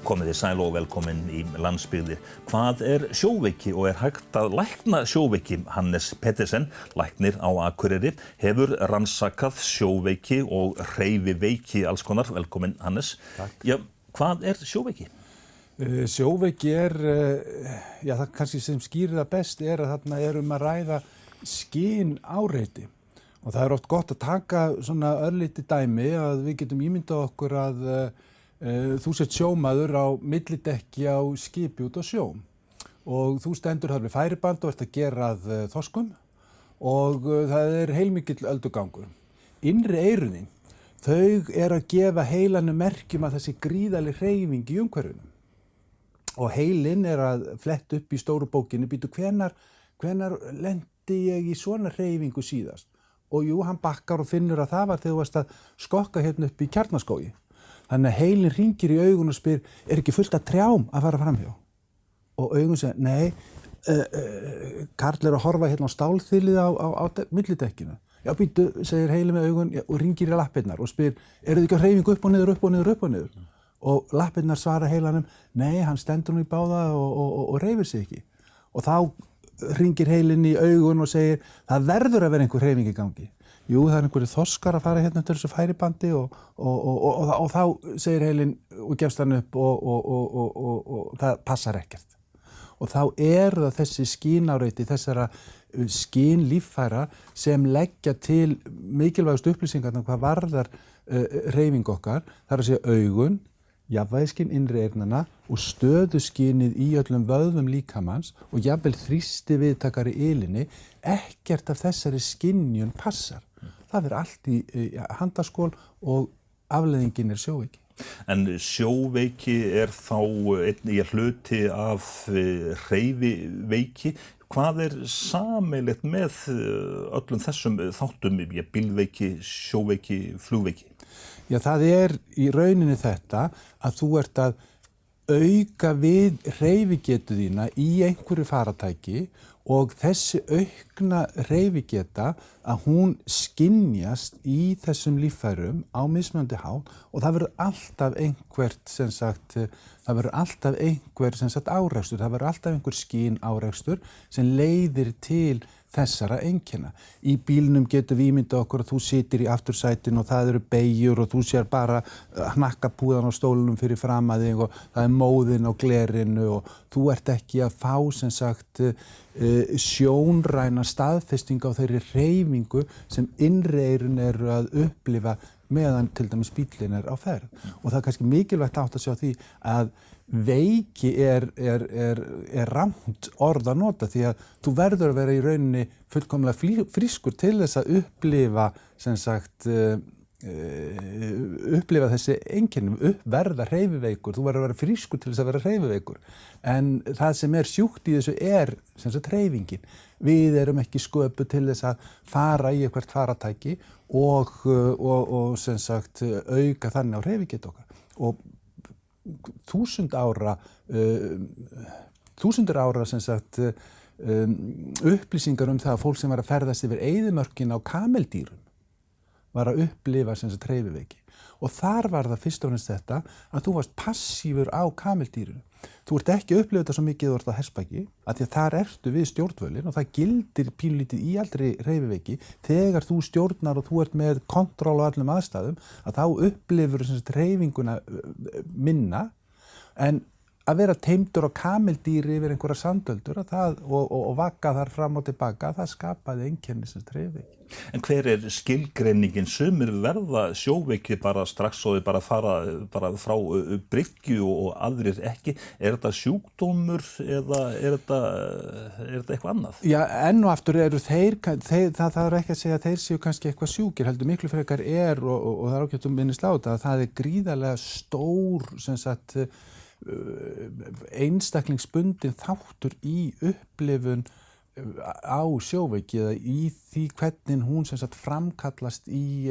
Komið þið sæl og velkomin í landsbyggðir. Hvað sjóveiki og hægt að lækna sjóveiki? Hannes Pettersen, læknir á Akureyri, hefur rannsakað sjóveiki og hreyfiveiki alls konar. Velkomin, Hannes. Takk. Já, hvað sjóveiki? Sjóveiki það kannski sem skýrir það best að þarna að ræða skynáreiti. Og það oft gott að taka svona örlítið dæmi að við getum ímyndað okkur að þú sért sjómaður á millidekki á skipi út á sjó og þú stendur þar við færiband og ert að gera að þorskum og það heilmikill öldugangur. Innri eyrun þau að gefa heilanum merkjum að þessi gríðarleg hreyfing í umhverfinu. Og heilinn að fletta upp í stóru bókinni, býtu hvenær lendi ég í svona hreyfingu síðast? Og jú, hann bakkar og finnur að það var þegar þú varst að skokka hérna upp í Kjarnaskógi. Þannig að heilinn hringir í augun og spyr, ekki fullt af trjám að fara framhjá? Og augun segir, nei, Karl að horfa hérna á stálþilið á millidekkinu. Já, býtu, segir heilinn með augun og hringir í lappirnar og spyr, þið ekki að hreyfingu upp og niður, upp og niður, upp og niður? Og lappirnar svara heilanum, nei, hann stendur nú í báða og hreyfir sig ekki. Og þá hringir heilinn í augun og segir, það verður að vera einhver hreyfing í gangi. Jú, það einhverju þorskar að fara hérna til þessu færibandi og þá segir heilinn og gefst hann upp og það passar ekkert. Og þá það þessi skynáreiti, þessara skynlíffæra sem leggja til mikilvægustu upplýsingarnar hvað varðar hreyfing okkar, það að segja augun, jafnvægisskyn innri eyrnanna og stöðuskynið í öllum vöðvum líkamans og jafnvel þrýsti viðtakari ilinni, ekkert af þessari skynjun passar. Það allt í handaskól og afleiðingin sjóveiki. En sjóveiki þá einn hluti af hreyfiveiki. Hvað sameiginlegt með öllum þessum þáttum, bílveiki, sjóveiki, flugveiki? Já, það í rauninni þetta að þú ert að auka við hreyfigetu þína í einhverju faratæki og þessi aukna hreyfigeta að hún skynjast í þessum líffærum á mismunandi hátt og það verður alltaf árekstur, það verður alltaf einhver skynárekstur sem leiðir til þessara einkenna. Í bílnum getum við ímyndað okkur að þú situr í aftursætinu og það eru beygjur og þú sér bara hnakkapúðan á stólunum fyrir fram að þig og það móðin á glerinu og þú ert ekki að fá sjónræna staðfesting á þeirri hreyfingu sem innri eyrun að upplifa meðan til dæmis bíllinn á ferð. Og það kannski mikilvægt átt að sjá því að veiki rangt orð að nota því að þú verður að vera í rauninni fullkomlega frískur til þess að upplifa upplifa þessi einkennum, verða hreyfiveikur, þú verður að vera frískur til þess að vera hreyfiveikur. En það sem sjúkt í þessu hreyfingin. Við erum ekki sköpuð til þess að fara í eitthvert faratæki og auka þannig á hreyfigetu okkar. Og þúsundir ára upplýsingar það að fólk sem var að ferðast yfir eyðimörkin á kameldýrum var að upplifa hreyfiveiki. Og þar var það fyrst og fremst þetta að þú varst passífur á kameldýrinu. Þú ert ekki að upplifa þetta svo mikið þú ert á hestbaki, af því að þar ertu við stjórnvölin og það gildir pínlítið í allri hreyfiveiki. Þegar þú stjórnar og þú ert með kontról á öllum aðstæðum, að þá upplifur hreyfinguna minna, en að vera teymdur á kameldýri yfir einhverja sandöldur og vagga þar fram og tilbaka, það skapaði einkenni hreyfiveiki. En hver skilgreiningin? Sumir verða sjóveiki bara strax og bara fara frá bryggju og aðrir ekki. Þetta sjúkdómur eða þetta eitthvað annað? Já, enn og aftur það ekki að segja að þeir séu kannski eitthvað sjúkir, heldur miklu frekar og það ágætt minnist á þetta að það gríðarlega stór einstaklingsbundin þáttur í upplifun á sjóveiki eða í því hvernig hún framkallast í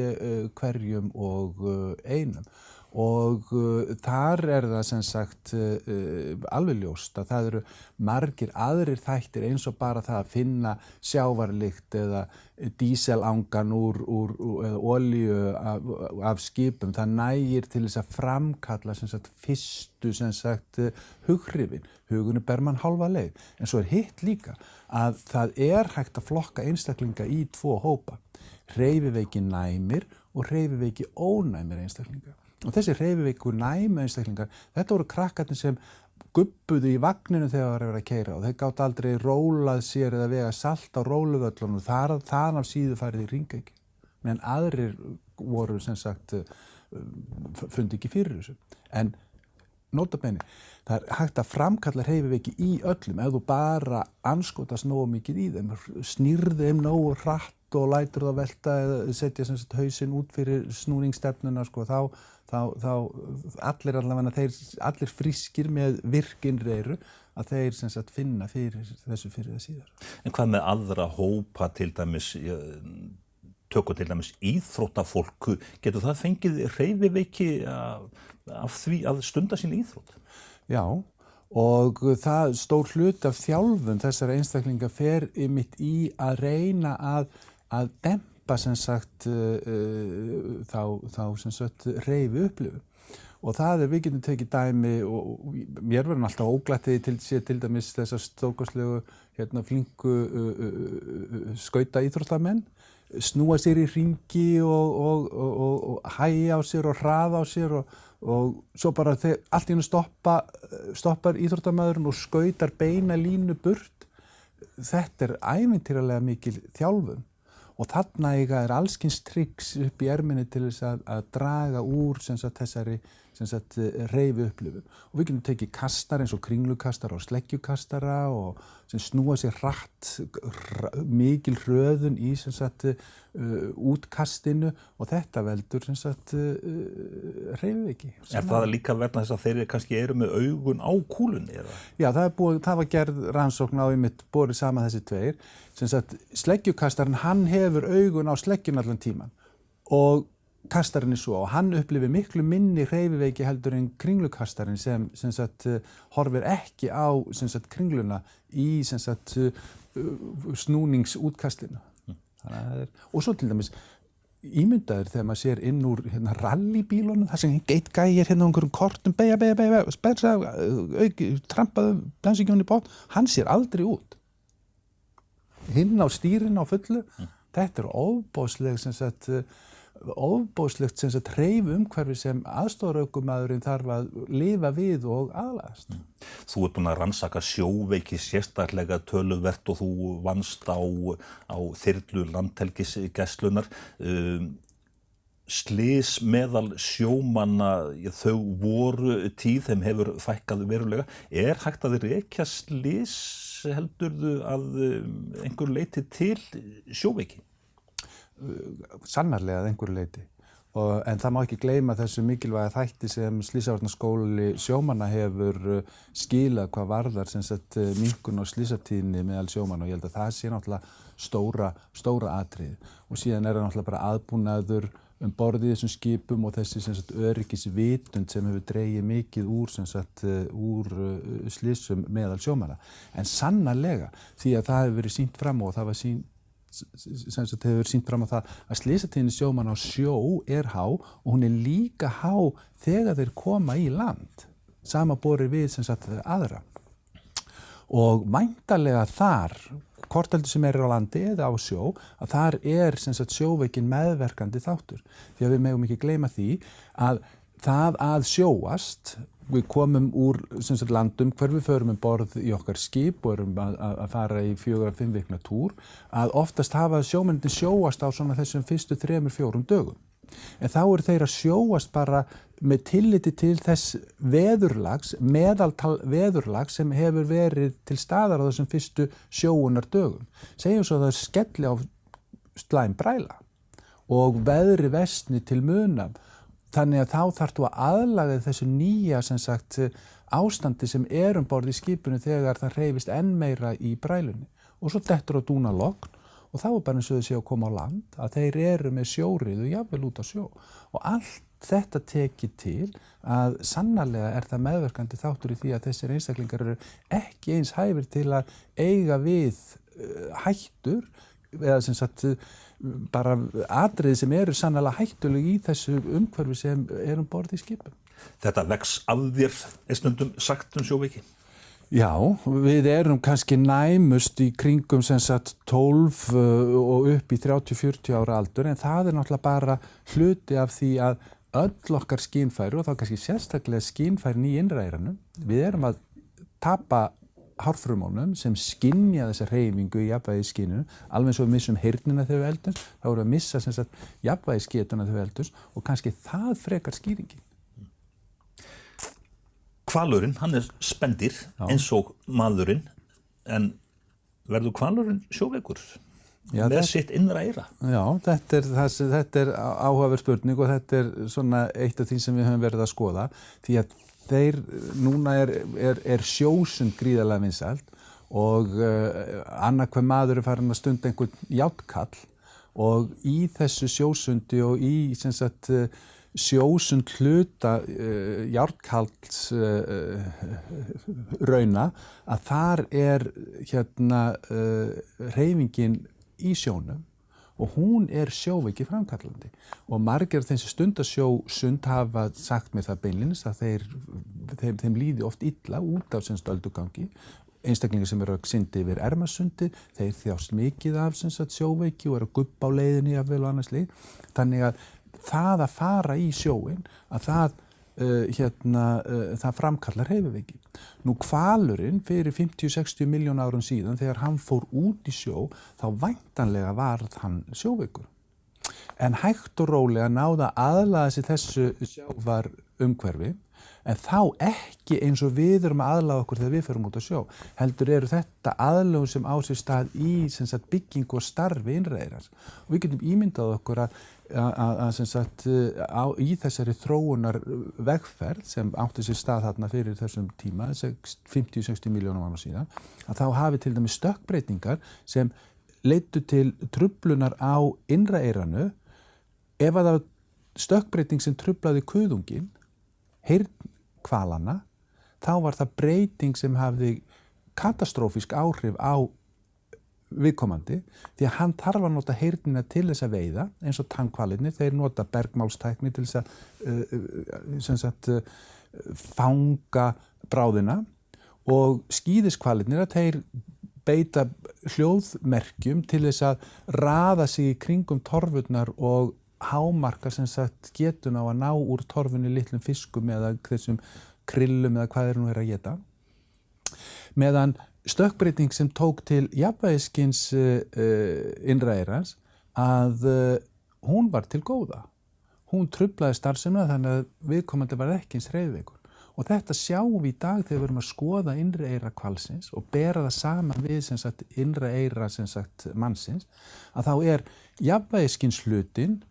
hverjum og einum. og þar það sem sagt alveg ljóst að það eru margir aðrir þættir eins og bara það að finna sjávarlykt eða díselangan eða olíu af skipum. Það nægir til þess að framkalla sem sagt fyrstu sem sagt hughrifin. Hugunni ber mann hálfa leið. En svo hitt líka að það hægt að flokka einstaklinga í 2 hópa. Hreyfiveiki næmir og hreyfiveiki ónæmir einstaklingar. Og þessi hreyfiveiku næmu einstaklingar, þetta voru krakkarnir sem gubbuðu í vagninu þegar það var að vera að keyra og þeir gátu aldrei rólað sér eða vega salt á róluvöllunum og þaðan af síðu farið í hringekju. Meðan aðrir voru sem sagt, fundi ekki fyrir þessu. En nota bene, það hægt að framkalla hreyfiveiki í öllum ef þú bara anskotast nógu mikið í þeim, snýrð þeim nógu hratt og lætur það velta eða setja sem sagt hausinn út fyrir snúningsstefnuna, sko, þá allir allavega allir frískir með virkinnreiru að þeir sem sagt finna fyrir þessu fyrir það síðar. En hvað með aðra hópa til dæmis, tökum til dæmis íþróttafólk, getur það fengið hreyfiveiki af því að stunda sín íþrótt? Já, og það stór hluti af þjálfun þessara einstaklinga fer einmitt í að reyna að dempa sem sagt þá sem sagt hreyfi upplifu. Og það við getum tekið dæmi og mér verður alltaf óglattið til dæmis þessar stórkostlegu flinku skauta íþróttamenn, snúa sér í hringi og hægja á sér og hraða á sér og svo bara allt í einu stoppar íþróttamaðurinn og skautar beina línu burt. Þetta ævintýralega mikil þjálfun. Og þarna alls kyns tricks upp í erminni til þess að draga úr sem sagt, þessari hreyfi upplifu. Og við getum tekið kastar eins og kringlukastara og sleggjukastara og sem snúa sér hratt, mikil hröðun í sem sagt, útkastinu og þetta veldur sem sagt, hreyfiveiki. Það líka vegna þess að þeir kannski eru með augun á kúlunni? Eða? Já, það var gerð rannsókn á einmitt borið saman þessi tveir. Sem sagt, sleggjukastarinn, hann hefur augun á sleggjun allan tíman og kastarinn svo og hann upplifir miklu minni hreyfiveiki heldur en kringlukastarinn sem sagt, horfir ekki á sem sagt, kringluna í sem sagt, snúningsútkastinu. Og svo til dæmis ímyndaður þegar maður sér inn úr rallybílunum, þar sem eitt gæir á einhverjum kortum, beygja, spersa, trampaðu bensíngjónu í botn, hann sér aldrei út. Hinn á stýrin á fullu, þetta ofboðslegt sem sagt hreyf umhverfi sem aðstoðarökumaðurinn þarf að lifa við og aðlagast. Þú ert búin að rannsaka sjóveiki sérstaklega töluvert og þú vannst á þyrlu landhelgisgæslunnar. Slys meðal sjómanna, þau voru tíð, þeim hefur fækkað verulega. Hægt að rekja slys heldurðu að einhver leiti til sjóveiki? Sannarlega að einhverju leyti. En það má ekki gleyma þessu mikilvæga þætti sem Slysavarnaskóli sjómanna hefur skilað hvað varðar sem sagt minnkun á slysatíðni meðal sjómanna og ég held að það sé náttúrulega stóra atriði. Og síðan það náttúrulega bara aðbúnaður borð í þessum skipum og þessi sem sagt öryggisvitund sem hefur dregið mikið úr slysum meðal sjómanna. En sannarlega því að það hefur verið sýnt fram og það var sem sagt hefur sýnt fram á það að slysatíðni sjómanna á sjó há og hún líka há þegar þeir koma í land, samanborið við sem sagt aðra. Og væntanlega þar, hvort heldur sem á landi eða á sjó, að þar sem sagt sjóveikin meðverkandi þáttur. Því að við megum ekki gleyma því að það að sjóast, við komum úr sem sagt landum hver við förum borð í okkar skip og erum að fara í 4-5 vikna túr, að oftast hafa sjómennirnir sjóast á svona þessum fyrstu 3-4 dögum. En þá eru þeir að sjóast bara með tilliti til þess veðurlags, meðaltal veðurlags sem hefur verið til staðar á þessum fyrstu sjóunar dögum. Segjum svo að það skelli á slæm bræla og veðri versni til muna. Þannig að þá þarftu að aðlaga þessu nýja sem sagt ástandi sem borð í skipinu þegar það hreyfist enn meira í brælunni. Og svo dettur á dúnalogn og þá bara eins og þau séu að koma á land að þeir eru með sjóriðu jafnvel út á sjó. Og allt þetta tekið til að sannarlega er það meðverkandi þáttur í því að þessir einstaklingar eru ekki eins hæfir til að eiga við hættur eða sem sagt bara atriði sem eru sannarlega hættuleg í þessu umhverfi sem er borð í skipum. Þetta vex af þér stundum sagt sjóveiki? Já, við erum kannski næmust í kringum sem sagt 12 og upp í 30-40 ára aldur en það er náttúrulega bara hluti af því að öll okkar skynfæri og þá kannski sérstaklega skynfærin í innra eyranum, við erum að tapa hárfrumónum sem skynja þessa hreyfingu í jafnvægisskyninu, alveg eins og við missum heyrnina þegar við eldumst, þá erum við að missa sem sagt jafnvægisgetuna þegar við eldumst og kannski það frekar skýringin. Hvalurinn, hann spendýr eins og maðurinn, en verður hvalurinn sjóveikur með sitt innra eyra? Já, þetta er áhugaverð spurning og þetta er svona eitt af því sem við höfum verið að skoða, því að núna er sjósund gríðarlega vinsælt og annað hver maður er farin að stunda einhvern járnkall og í þessu sjósundi og í sem sagt sjósund hluta járnkalls rauna að þar er hreyfingin í sjónum og hún er sjóveiki framkallandi og margir af þeim sem stunda sjósund hafa sagt mér það beinlínis að þeim líði oft illa út af öldugangi. Einstaklingar sem eru að synda yfir Ermarsundi, þeir þjást mikið af sjóveiki og eru að gubba á leiðinni jafnvel og annars líkt. Þannig að það að fara í sjóinn, að það framkallar hreyfiveiki. Nú hvalurinn fyrir 50-60 milljón árum síðan, þegar hann fór út í sjó, þá væntanlega varð hann sjóveikur. En hægt og rólega náði að aðlaga sig þessu sjávar umhverfi, en þá ekki eins og við erum að aðlaga okkur þegar við förum út á sjó. Heldur eru þetta aðlögun sem á sér stað í byggingu og starfi innra eyrans. Og við getum ímyndað okkur að í þessari þróunar vegferð sem átti sér stað þarna fyrir þessum tíma, 50-60 milljónum ára síðan, að þá hafi til dæmis stökkbreytingar sem leiddu til truflunar á innra eyranu ef að það var stökkbreyting sem truflaði kuðunginn, heyrn hvalana, þá var það breyting sem hafði katastrófísk áhrif á viðkomandi því að hann þarf að nota heyrnina til þess að veiða eins og tannhvalirnir, þeir nota bergmálstækni til þess að fanga bráðina og skíðishvalirnir að þeir beita hljóðmerkjum til þess að raða sig í kringum torfurnar og hámarka getuna á að ná úr torfunni litlum fiskum eða þessum krillum eða hvað nú að éta. Meðan stökkbreyting sem tók til jafnvægiskyns innra eyrans að hún var til góða. Hún truflaði starfsemina þannig að viðkomandi var ekki eins hreyfiveikur. Og þetta sjáum við í dag þegar við erum að skoða innra eyra hvalsins og bera það saman við innra eyra mannsins, að þá er jafnvægiskyns hlutin,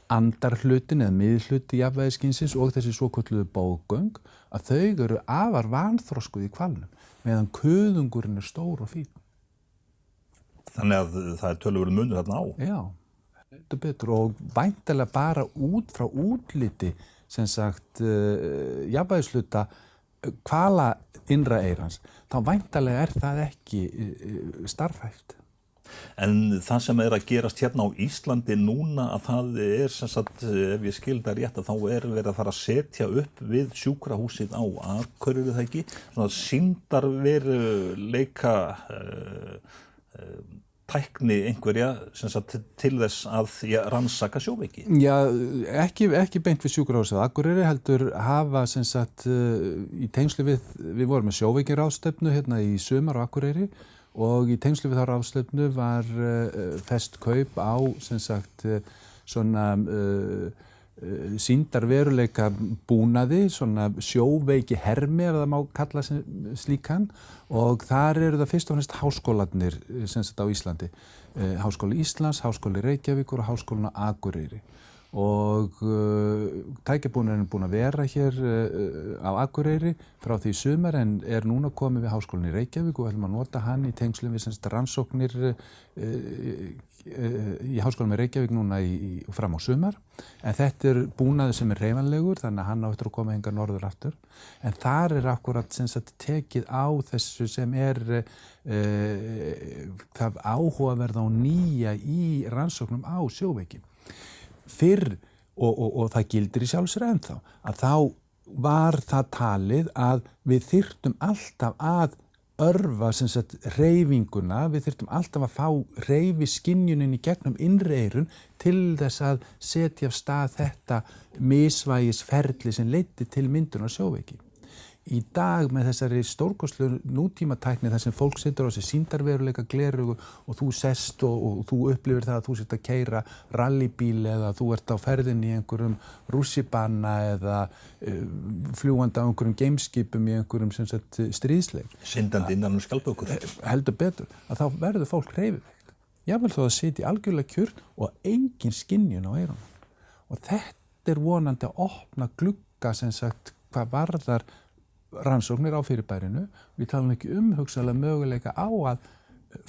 andarhlutin eða miðhluti jafnvægiskynsins og þessi svokölluðu bóggöng, að þau eru afar vanþroskuð í hvalnum, meðan kuðungurinn er stór og fínn. Þannig að það er töluverður munur þarna á? Já, heldur betur og væntanlega bara út frá útliti jafnvægishluta hvala innra eyrans, þá væntanlega er það ekki starfhæft. En það sem er að gerast hérna á Íslandi núna að það er ef ég skil það rétt að þá er verið að fara að setja upp við sjúkrahúsið á Akureyri, það ekki? Svona sýndarveruleika tækni einhverja til þess að rannsaka sjóveiki? Já, ekki beint við sjúkrahúsið á Akureyri, heldur hafa í tengslu við vorum með sjóveikiráðstefnu hérna í sumar á Akureyri og í tengslu við þá ráðstefnu var fest kaup á svona sýndarveruleika búnaði, svona sjóveiki hermi ef það má kalla slíkan og þar eru það fyrst og fremst háskólarnir á Íslandi. Háskóli Íslands, Háskóli Reykjavíkur og Háskólinn á Akureyri. og tækjabúnaðurinn er búinn að vera hér á Akureyri frá því í sumar en núna komið við Háskólann í Reykjavík og við ætlum að nota hann í tengslum við rannsóknir í Háskólann í Reykjavík núna fram á sumar. En þetta búnaður sem hreyfanlegur þannig að hann á eftir að koma hingað norður aftur. En þar akkúrat tekið á þessu sem það áhugaverða og nýja í rannsóknum á sjóveiki. Fyrr, og það gildir í sjálfsögðu ennþá, að þá var það talið að við þyrftum alltaf að örva hreyfinguna, við þyrftum alltaf að fá hreyfiskynjunin í gegnum innri eyrun til þess að setja af stað þetta misvægisferli sem leiddi til myndunar sjóveiki. Í dag með þessari stórkostlegu nútímatækni þar sem fólk situr á þessi sýndarveruleika gleraugu og þú sest og þú upplifir það að þú sért að keyra rallybíl eða þú ert á ferðinni í einhverjum rússíbana eða fljúgandi á einhverjum geimskipum í einhverjum stríðsleik. Syndandi innan skjaldbökur. Heldur betur, að þá verður fólk hreyfiveikt. Jafnvel þó að sitja algjörlega kjurt og engin skynjun á eyrunum. Og þetta vonandi að opna glugga hvað varðar rannsóknir á fyrirbærinu. Við talum ekki hugsanlega möguleika á að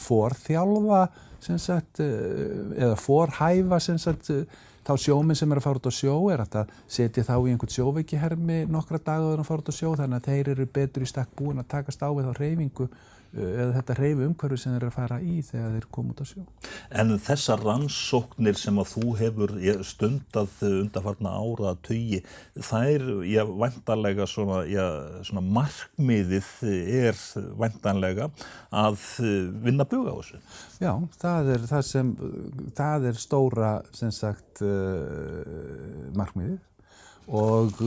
forþjálfa eða forhæfa þá sjómenn sem að fara út á sjó hægt að setja þá í einhvern sjóveikihermi nokkra daga áður en að fara út á sjó þannig að þeir eru betur í stakk búin að takast á við þá hreyfingu eða þetta hreyfiumhverfi sem þeir eru að fara í þegar þeir koma út á sjó. En þessar rannsóknir sem að þú hefur stundað undanfarna áratugi, þær væntanlega svona markmiðið væntanlega að vinna bug á þessu. Já, það er stóra markmiðið. Og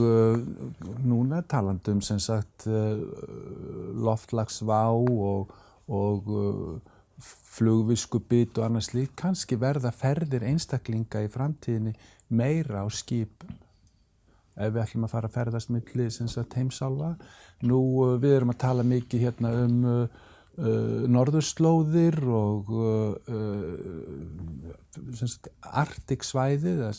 núna talandi loftslagsvá og flugviskubit og annað slíkt, kannski verða ferðir einstaklinga í framtíðinni meira á skipum. Ef við ætlum að fara að ferðast milli heimsálfa. Við erum að tala mikið hérna norðurslóðir og Arktíksvæðið eða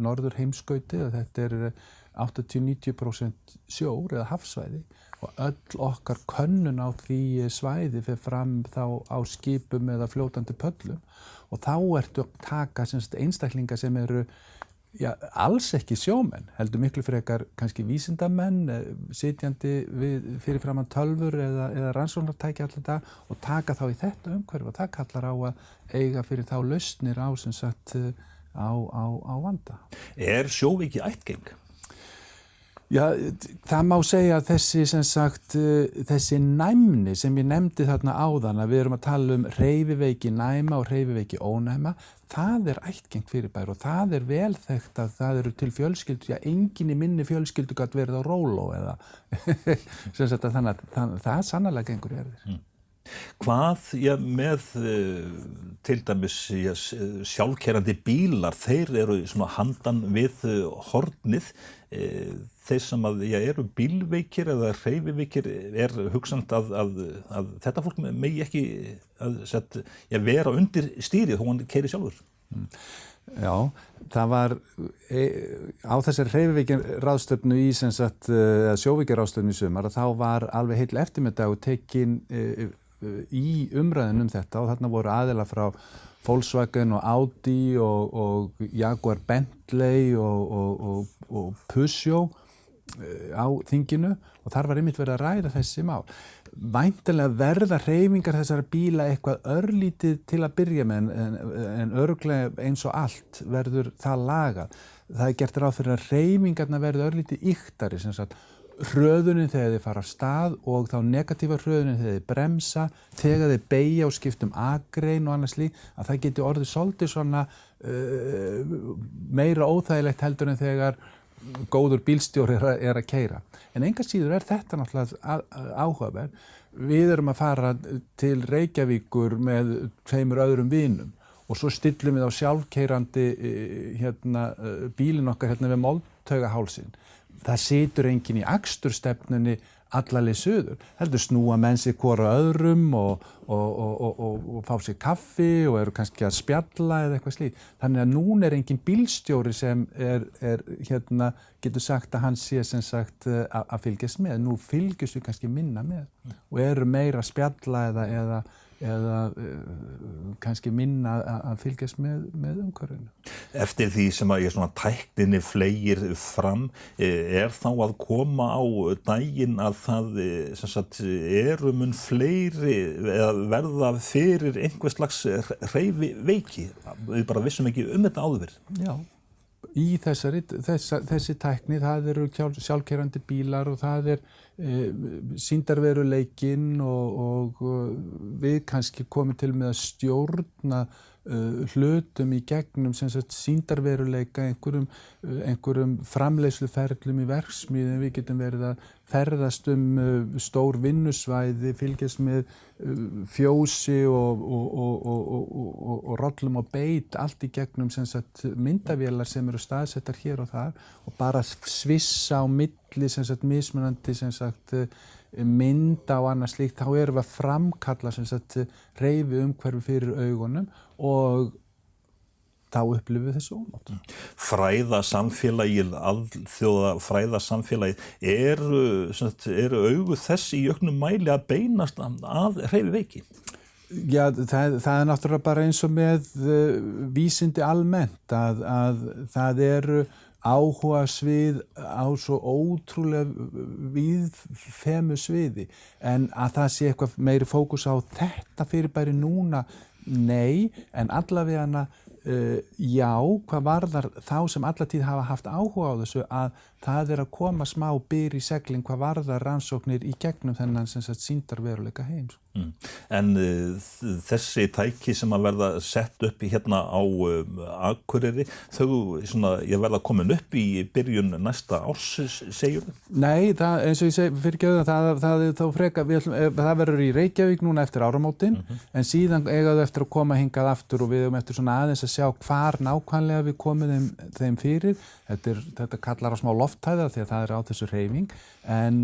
norður heimskautið, þetta 80-90% sjór eða hafsvæði og öll okkar könnun á því svæði fer fram þá á skipum eða fljótandi pöllum og þá ertu að taka einstaklinga sem eru alls ekki sjómenn, heldur miklu frekar kannski vísindamenn, sitjandi fyrir framan tölvur eða rannsóknartæki allir dag og taka þá í þetta umhverfi og það kallar á að eiga fyrir þá lausnir á vanda. Sjóveiki ættgeng? Já, það má segja að þessi næmni sem ég nefndi þarna áðan að við erum að tala hreyfiveiki næma og hreyfiveiki ónæma, það ættgengt fyrirbæri og það vel þekkt að það eru til fjölskyldur, enginn í minni fjölskyldu gat verið á róló eða þannig að það sannarlega gengur erfið. Hvað með til dæmis sjálfkeyrandi bílar, þeir eru svona handan við hornið, þeir sem eru bílveikir eða hreyfiveikir, hugsandi að þetta fólk megi ekki vera undir stýrið þó hann keyri sjálfur? Já, það var á þessari hreyfiveikjaráðstefnu í sjóveikjaráðstefnu í sumar að þá var alveg heill eftirmiddagur tekinn í umræðin þetta og þarna voru aðilar frá Volkswagen og Audi og Jaguar Bentley og Peugeot á þinginu og þar var einmitt verið að ræða þessi mál. Væntanlega verða hreyfingar þessara bíla eitthvað örlítið til að byrja með en örugglega eins og allt verður það lagað. Það gert ráð fyrir að hreyfingarnar verða örlítið ýktari, hröðunin þegar þeir fara af stað og þá negatífa hröðunin þegar þeir bremsa, þegar þeir beygja og skipta akrein og annað slíkt, að það geti orðið svolítið svona meira óþægilegt heldur en þegar góður bílstjóri að keyra. En enga síður þetta náttúrulega áhugaverð. Við erum að fara til Reykjavíkur með 2 öðrum vinum og svo stillum við á sjálfkeyrandi bílinn okkar við Moldhaugahálsinn. Það situr enginn í akstursstefnunni alla leið suður. Heldur snúa menn sig hvora öðrum og fá sér kaffi og eru kannski að spjalla eða eitthvað slíkt. Þannig að núna engin bílstjóri sem getur sagt að hann sé sem sagt að fylgjast með. Nú fylgjast við kannski minna með og eru meira að spjalla eða kannski minna að fylgjast með umhverfinu. Eftir því sem að svona tækninni fleygir fram, þá að koma á daginn að það sem sagt eru mun fleiri eða verða fyrir einhvers slags hreyfiveiki? Við bara vissum ekki þetta áður. Já. Í þessi tækni, það eru sjálfkeyrandi bílar og það sýndarveruleikinn og við kannski komum til með að stjórna hlutum í gegnum sem sagt sýndarveruleika, einhverjum framleiðsluferlum í verksmiðjum. Við getum verið að ferðast stór vinnusvæði, fylgjast með fjósi og rollum og beit, allt í gegnum sem sagt myndavélar sem eru staðsettar hér og þar og bara svissa á milli sem sagt mismunandi sem sagt mynda og annað slíkt. Þá erum við að framkalla sem sagt hreyfi umhverfi fyrir augunum og þá upplifum við þessu ónot. Fræðasamfélagið, alþjóða fræðasamfélagið, eru augu þess í auknum mæli að beinast að hreyfiveiki? Já, það náttúrulega bara eins og með vísindi almennt að það eru áhuga svið á svo ótrúlega víðfemu sviði en að það sé eitthvað meiri fókus á þetta fyrirbæri núna, nei, en allavega já, hvað varðar þá sem alla tíð hafa haft áhuga á þessu að það að koma smá byr í seglin hvað varðar rannsóknir í gegnum þennan sem sagt sýndarveruleika heims. En þessi tæki sem að verða sett upp hérna á Akureyri, þau ég verða komin upp í byrjun næsta árs, segir þú? Nei, eins og ég segi fyrirgefðu það verður í Reykjavík núna eftir áramótin, en síðan eiga þau eftir að koma hingað aftur og við eigum eftir svona aðeins að sjá hvar nákvæmlega við komum þeim fyrir. Þetta kallar á smá lofthæða því að það á þessu hreyfing en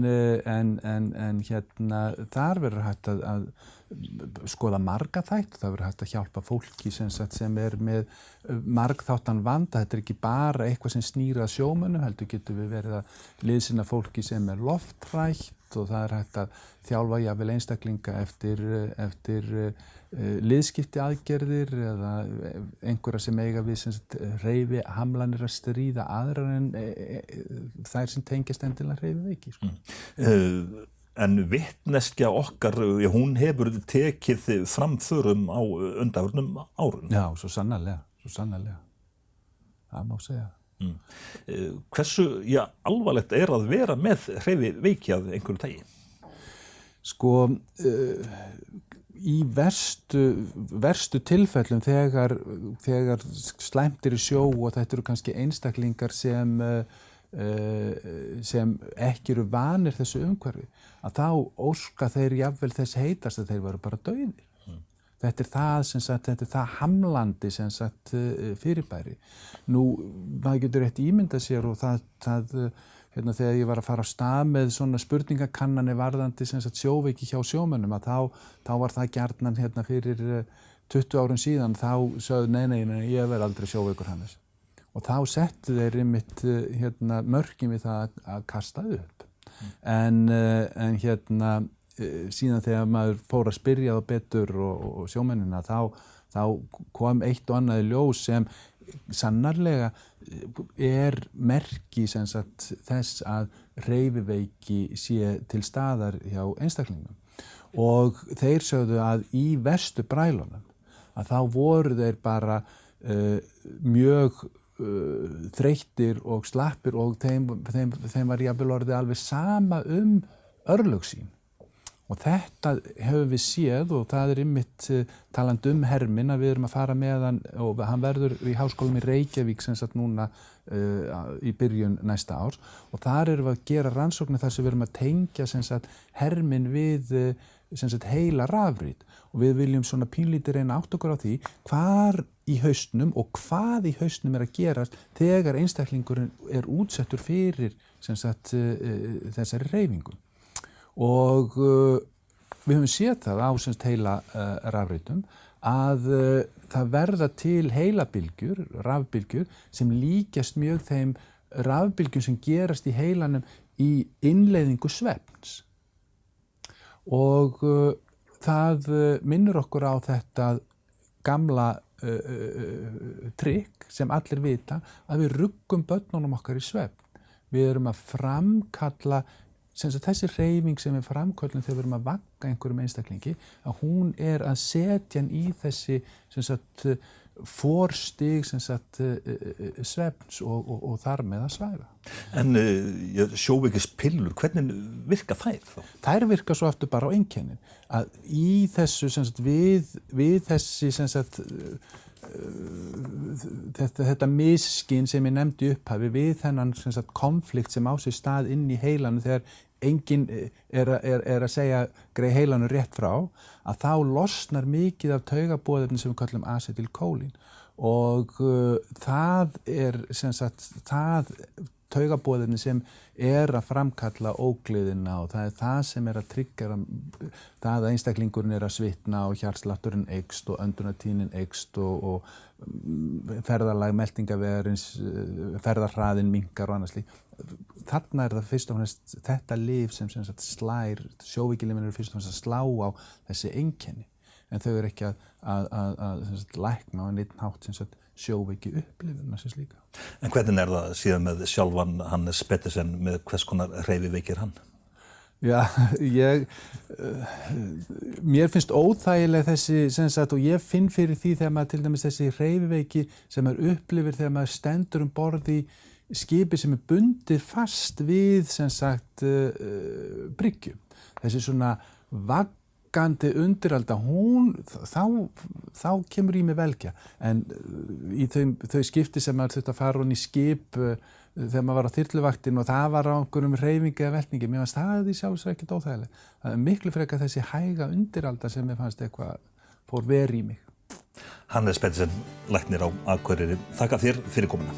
þar verður hægt að skoða marga þætti, það verður hægt að hjálpa fólki sem með margþáttan vanda. Þetta ekki bara eitthvað sem snýr að sjómönnum, heldur getur við verið að liðsinna fólki sem loftrætt og það hægt að þjálfa jafnvel einstaklinga eftir liðskipti aðgerðir eða einhverja sem eiga við hreyfi hamlanir að stríða aðrar en þær sem tengjast endilega hreyfiveiki. En vitneskja okkar, hún hefur tekið framförum á undanfarnum árum. Já, svo sannarlega. Það má segja. Hversu alvarlegt að vera með hreyfiveiki af einhverju tagi? Sko, í verstu tilfellum þegar slæmt í sjó og þetta eru kannski einstaklingar sem ekki eru vanir þessu umhverfi, að þá óska þeir jafnvel þess heitast að þeir veru bara dauðir. Þetta er það hamlandi fyrirbæri. Nú, maður getur rétt ímyndað sér og þegar ég var að fara á stað með svona spurningakannanir varðandi sjóveiki hjá sjómönnum, að þá var það gjarnan fyrir 20 árum síðan, þá sögðu nei, ég verð aldrei sjóveikur Hannes. Og þá settu þeir einmitt mörkin við það að kasta upp. En síðan þegar maður fór að spyrja þá betur og sjómennina, þá kom eitt og annað í ljós sem sannarlega merki þess að hreyfiveiki sé til staðar hjá einstaklingum. Og þeir sögðu að í verstu brælunum að þá voru þeir bara mjög þreyttir og slappir og þeim var jafnvel orðið alveg sama örlög sín. Og þetta höfum við séð og það einmitt talandi herminn að við erum að fara með hann og hann verður í Háskólanum í Reykjavík núna í byrjun næsta árs og þar erum við að gera rannsóknir þar sem við erum að tengja herminn við heila rafrít og við viljum svona pínlítið reyna átt okkur á því hvar í hausnum og hvað í hausnum að gerast þegar einstaklingurinn útsettur fyrir þessari hreyfingu. og við höfum séð það á semst heila rafreitum að það verða til heilabylgjur, rafbylgjur sem líkjast mjög þeim rafbylgjum sem gerast í heilanum í innleiðingu svefns. Og það minnir okkur á þetta gamla trikk sem allir vita að við ruggum börnunum okkar í svefn. Við erum að framkalla, þessi hreyfing sem við framköllum þegar við erum að vagga einhverjum einstaklingi, að hún að setja hann í þessi forstig svefns og þar með að svæfa. En sjóveikispillur, hvernig virka þær þá? Þær virka svo aftur bara á einkennin. Að í þessu, við þessi, þetta misskinn sem ég nefndi í upphafi, við þennan konflikt sem á sér stað inn í heilanum þegar enginn að segja greið heilanum rétt frá, að þá losnar mikið af taugaboðefni sem við kallum acetylkólín og það það taugaboðefni sem að framkalla ógleðina og það það sem að tryggja það að einstaklingurinn að svitna og hjartslátturinn eykst og öndunartíðnin eykst og ferðalag meltingavegarins, ferðarhraðinn minnkar og annað slíkt. Þarna það fyrst og fremst þetta lyf sem slær, sjóveiklyfin fyrst og fremst að slá á þessi einkenni, en þau ekki að lækna á einn hátt sjóveiki upplifuna sem slíka. En hvernig það síðan með sjálfan Hannes Petersen, með hvers konar hreyfiveiki hann? Já, mér finnst óþægileg þessi, og ég finn fyrir því þegar maður til dæmis þessi hreyfiveiki sem maður upplifir þegar maður stendur borð í skipi sem bundið fast við, bryggju. Þessi svona vaggandi undiralda, þá kemur í mig velgja. En í þau skipti sem maður þurfti að fara inn í skip þegar maður var á þyrluvaktin og það var á einhverjum hreyfingi eða velningi, mér fannst það í sjálfs ekkert óþægilegt. Það miklu frekar þessi hæga undiralda sem mér fannst eitthvað fór veri í mig. Hannes Petersen, læknir á Akureyri. Þakka þér fyrir komuna.